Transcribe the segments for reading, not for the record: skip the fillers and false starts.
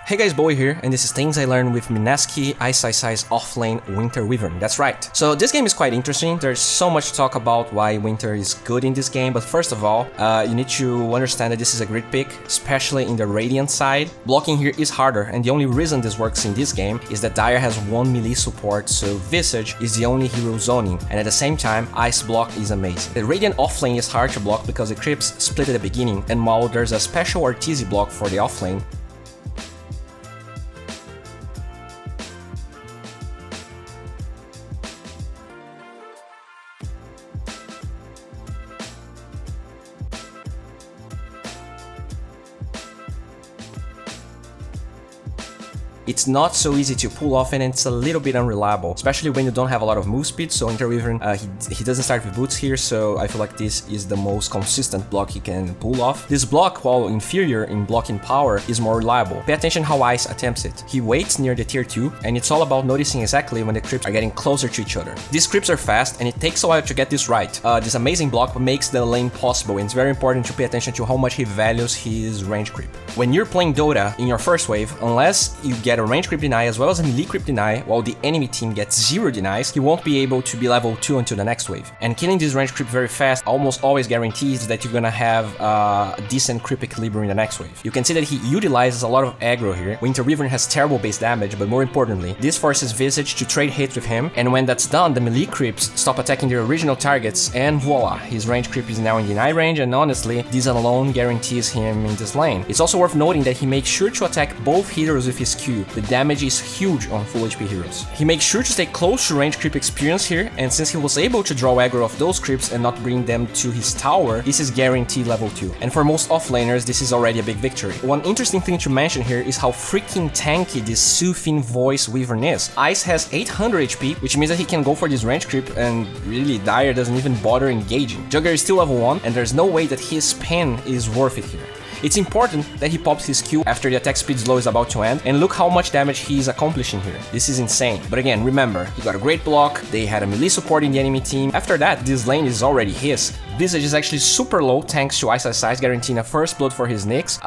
Hey guys, Bowie here, and this is Things I Learned with Mineski.IceIce's offlane Winter Wyvern. That's right. So this game is quite interesting. There's so much to talk about why Winter is good in this game, but first of all, you need to understand that this is a grid pick, especially in the Radiant side. Blocking here is harder, and the only reason this works in this game is that Dire has 1 melee support, so Visage is the only hero zoning, and at the same time, Ice block is amazing. The Radiant offlane is hard to block because the creeps split at the beginning, and while there's a special Arteezy block for the offlane, it's not so easy to pull off and it's a little bit unreliable, especially when you don't have a lot of move speed. So Winter Wyvern, he doesn't start with boots here, so I feel like this is the most consistent block he can pull off. This block, while inferior in blocking power, is more reliable. Pay attention how Ice attempts it. He waits near the tier 2, and it's all about noticing exactly when the creeps are getting closer to each other. These creeps are fast, and it takes a while to get this right. This amazing block makes the lane possible, and it's very important to pay attention to how much he values his range creep. When you're playing Dota in your first wave, unless you get a range creep deny as well as a melee creep deny, while the enemy team gets 0 denies, he won't be able to be level 2 until the next wave. And killing this range creep very fast almost always guarantees that you're gonna have a decent creep equilibrium in the next wave. You can see that he utilizes a lot of aggro here. Winter Wyvern has terrible base damage, but more importantly, this forces Visage to trade hits with him, and when that's done, the melee creeps stop attacking their original targets, and voila, his range creep is now in deny range, and honestly, this alone guarantees him in this lane. It's also worth noting that he makes sure to attack both heroes with his Q. The damage is huge on full HP heroes. He makes sure to stay close to range creep experience here, and since he was able to draw aggro of those creeps and not bring them to his tower, this is guaranteed level 2. And for most offlaners, this is already a big victory. One interesting thing to mention here is how freaking tanky this soothing voice Wyvern is. Ice has 800 HP, which means that he can go for this range creep, and really Dire doesn't even bother engaging. Jugger is still level 1, and there's no way that his pen is worth it here. It's important that he pops his Q after the attack speed slow is about to end, and look how much damage he is accomplishing here. This is insane. But again, remember, he got a great block, they had a melee support in the enemy team. After that, this lane is already his. Visage is actually super low thanks to Ice, guaranteeing a first blood for his Nyx,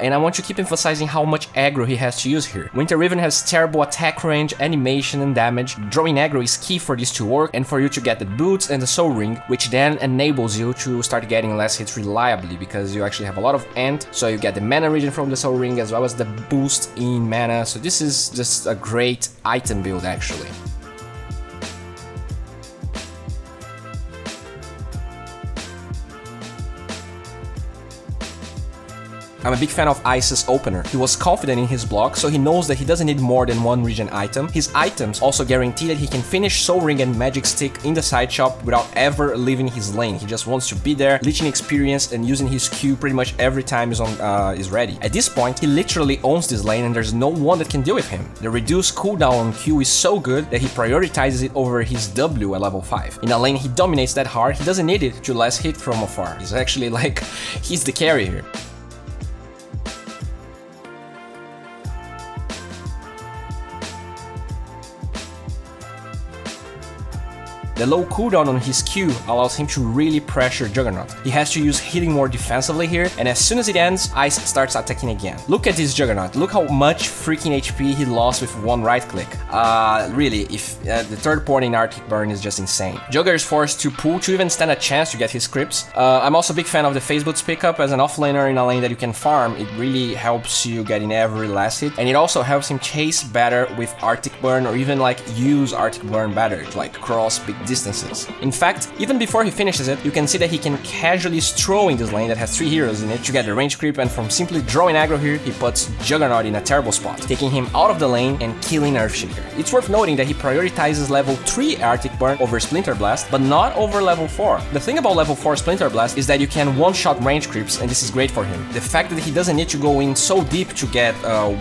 and I want to keep emphasizing how much aggro he has to use here. Winter Wyvern has terrible attack range, animation, and damage. Drawing aggro is key for this to work, and for you to get the boots and the soul ring, which then enables you to start getting less hits reliably, because you actually have a lot of ant, so you get the mana regen from the soul ring as well as the boost in mana, so this is just a great item build actually. I'm a big fan of Ice's opener. He was confident in his block, so he knows that he doesn't need more than one regen item. His items also guarantee that he can finish Soul Ring and Magic Stick in the side shop without ever leaving his lane. He just wants to be there, leeching experience and using his Q pretty much every time he's ready. At this point, he literally owns this lane and there's no one that can deal with him. The reduced cooldown on Q is so good that he prioritizes it over his W at level 5. In a lane he dominates that hard, he doesn't need it to last hit from afar. He's actually like, he's the carry here. The low cooldown on his Q allows him to really pressure Juggernaut. He has to use healing more defensively here, and as soon as it ends, Ice starts attacking again. Look at this Juggernaut, look how much freaking HP he lost with one right click. Really, if the third point in Arctic Burn is just insane. Jugger is forced to pull to even stand a chance to get his creeps. I'm also a big fan of the phase boots pickup. As an offlaner in a lane that you can farm, it really helps you get in every last hit, and it also helps him chase better with Arctic Burn, or even like use Arctic Burn better, to like cross big distances. In fact, even before he finishes it, you can see that he can casually stroll in this lane that has 3 heroes in it to get the range creep, and from simply drawing aggro here, he puts Juggernaut in a terrible spot, taking him out of the lane and killing Earthshaker. It's worth noting that he prioritizes level 3 Arctic Burn over Splinter Blast, but not over level 4. The thing about level 4 Splinter Blast is that you can one-shot range creeps, and this is great for him. The fact that he doesn't need to go in so deep to get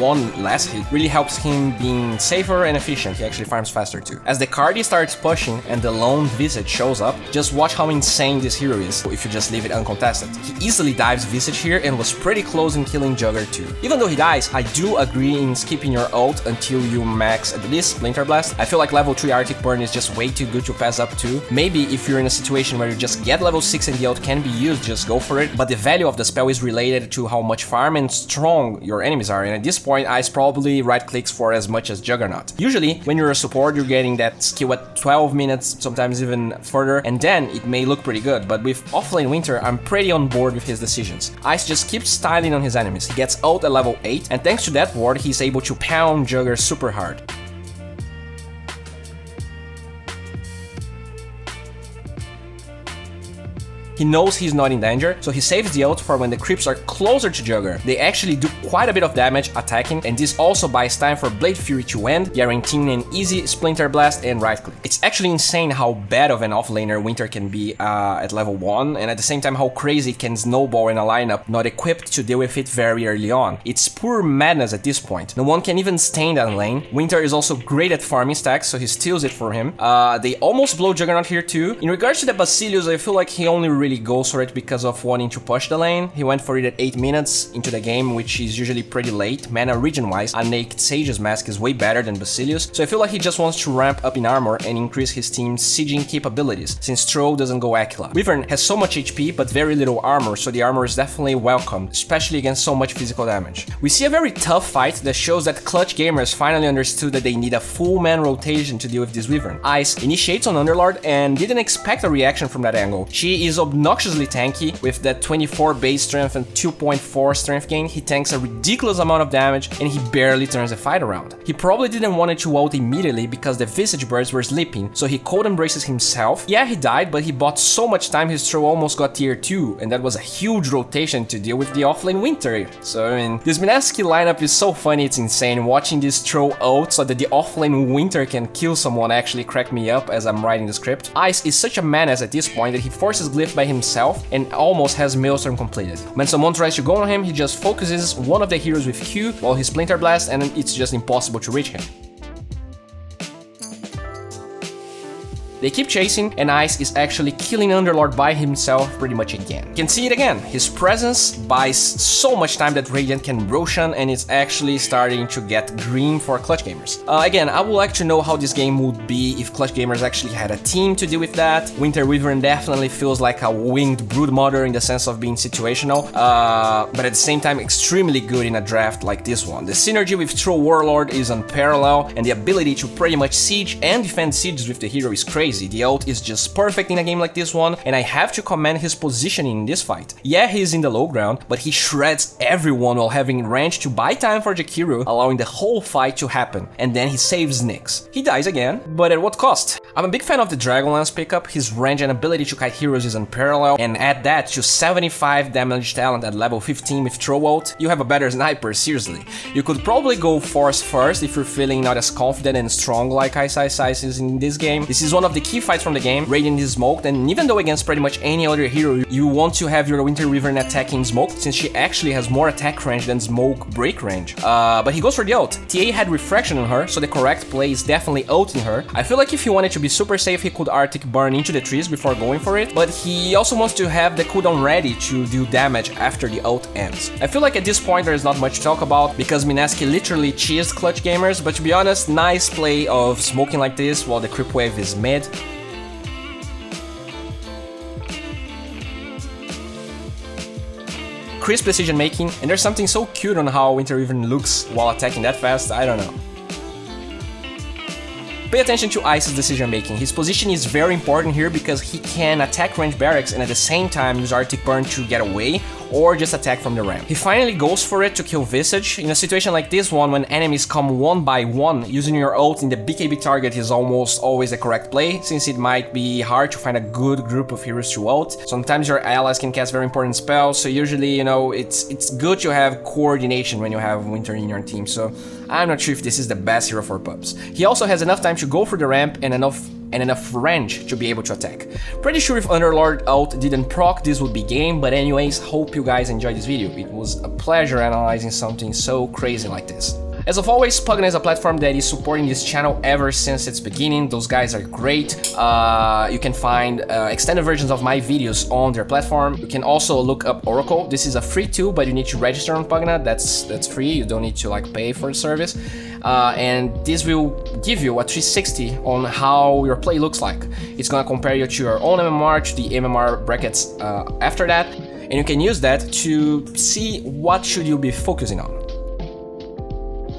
one last hit really helps him being safer and efficient. He actually farms faster too. As the Cardi starts pushing and the lone Visage shows up, just watch how insane this hero is if you just leave it uncontested. He easily dives Visage here and was pretty close in killing Jugger too. Even though he dies, I do agree in skipping your ult until you max at least Splinter Blast. I feel like level 3 Arctic Burn is just way too good to pass up to. Maybe if you're in a situation where you just get level 6 and the ult can be used, just go for it, but the value of the spell is related to how much farm and strong your enemies are, and at this point Ice probably right clicks for as much as Juggernaut. Usually when you're a support you're getting that skill at 12 minutes, sometimes even further, and then it may look pretty good, but with offlane Winter I'm pretty on board with his decisions. Ice just keeps styling on his enemies, he gets ult at level 8, and thanks to that ward he's able to pound Jugger super hard. He knows he's not in danger, so he saves the ult for when the creeps are closer to Jugger. They actually do quite a bit of damage attacking, and this also buys time for Blade Fury to end, guaranteeing an easy Splinter Blast and right click. It's actually insane how bad of an offlaner Winter can be at level 1, and at the same time how crazy it can snowball in a lineup not equipped to deal with it very early on. It's pure madness at this point. No one can even stay that lane. Winter is also great at farming stacks, so he steals it for him. They almost blow Juggernaut here too. In regards to the Basilius, I feel like he only really goes for it because of wanting to push the lane. He went for it at 8 minutes into the game, which is usually pretty late. Mana regen wise, a Naked Sage's Mask is way better than Basilius, so I feel like he just wants to ramp up in armor and increase his team's sieging capabilities, since Troll doesn't go Aquila. Wyvern has so much HP but very little armor, so the armor is definitely welcome, especially against so much physical damage. We see a very tough fight that shows that clutch gamers finally understood that they need a full man rotation to deal with this Wyvern. Ice initiates on Underlord and didn't expect a reaction from that angle. She is obnoxiously tanky. With that 24 base strength and 2.4 strength gain, he tanks a ridiculous amount of damage and he barely turns the fight around. He probably didn't want it to ult immediately because the Visage birds were sleeping, so he cold embraces himself. Yeah, he died, but he bought so much time his throw almost got tier 2, and that was a huge rotation to deal with the offlane Winter. So I mean, this Mineski lineup is so funny, it's insane. Watching this throw ult so that the offlane Winter can kill someone actually cracked me up as I'm writing the script. Ice is such a menace at this point that he forces Glyph by himself and almost has Maelstrom completed. When someone tries to go on him, he just focuses one of the heroes with Q while he Splinter Blast, and it's just impossible to reach him. They keep chasing, and Ice is actually killing Underlord by himself pretty much again. You can see it again. His presence buys so much time that Radiant can Roshan, and it's actually starting to get green for clutch gamers. Again, I would like to know how this game would be if clutch gamers actually had a team to deal with that. Winter Wyvern definitely feels like a winged broodmother in the sense of being situational, but at the same time extremely good in a draft like this one. The synergy with Troll Warlord is unparalleled, and the ability to pretty much siege and defend sieges with the hero is crazy. The ult is just perfect in a game like this one, and I have to commend his positioning in this fight. Yeah, he's in the low ground, but he shreds everyone while having range to buy time for Jakiru, allowing the whole fight to happen, and then he saves Nyx. He dies again, but at what cost? I'm a big fan of the Dragonlance pickup. His range and ability to kite heroes is unparalleled, and add that to 75 damage talent at level 15 with throw ult, you have a better sniper, seriously. You could probably go Force first if you're feeling not as confident and strong like Ice is in this game. This is one of the key fights from the game. Radiant is smoked, and even though against pretty much any other hero, you want to have your Winter Wyvern attacking smoke, since she actually has more attack range than smoke break range. But he goes for the ult. TA had refraction on her, so the correct play is definitely ulting her. I feel like if he wanted to be super safe, he could Arctic Burn into the trees before going for it, but he also wants to have the cooldown ready to do damage after the ult ends. I feel like at this point there is not much to talk about, because Mineski literally cheesed clutch gamers, but to be honest, nice play of smoking like this while the creep wave is mid. Crisp decision making, and there's something so cute on how Winter Wyvern looks while attacking that fast, I don't know. Pay attention to Ice's decision making. His position is very important here because he can attack range barracks and at the same time use Arctic Burn to get away or just attack from the ramp. He finally goes for it to kill Visage. In a situation like this one, when enemies come one by one, using your ult in the BKB target is almost always the correct play, since it might be hard to find a good group of heroes to ult. Sometimes your allies can cast very important spells, so usually, you know, it's good to have coordination when you have Winter in your team, so I'm not sure if this is the best hero for pubs. He also has enough time to go for the ramp and enough range to be able to attack. Pretty sure if Underlord ult didn't proc, this would be game, but anyways, hope you guys enjoyed this video. It was a pleasure analyzing something so crazy like this. As of always, Pugna is a platform that is supporting this channel ever since its beginning. Those guys are great. You can find extended versions of my videos on their platform. You can also look up Oracle. This is a free tool, but you need to register on Pugna. That's free. You don't need to like pay for the service. And this will give you a 360 on how your play looks like. It's gonna compare you to your own MMR, to the MMR brackets after that, and you can use that to see what should you be focusing on.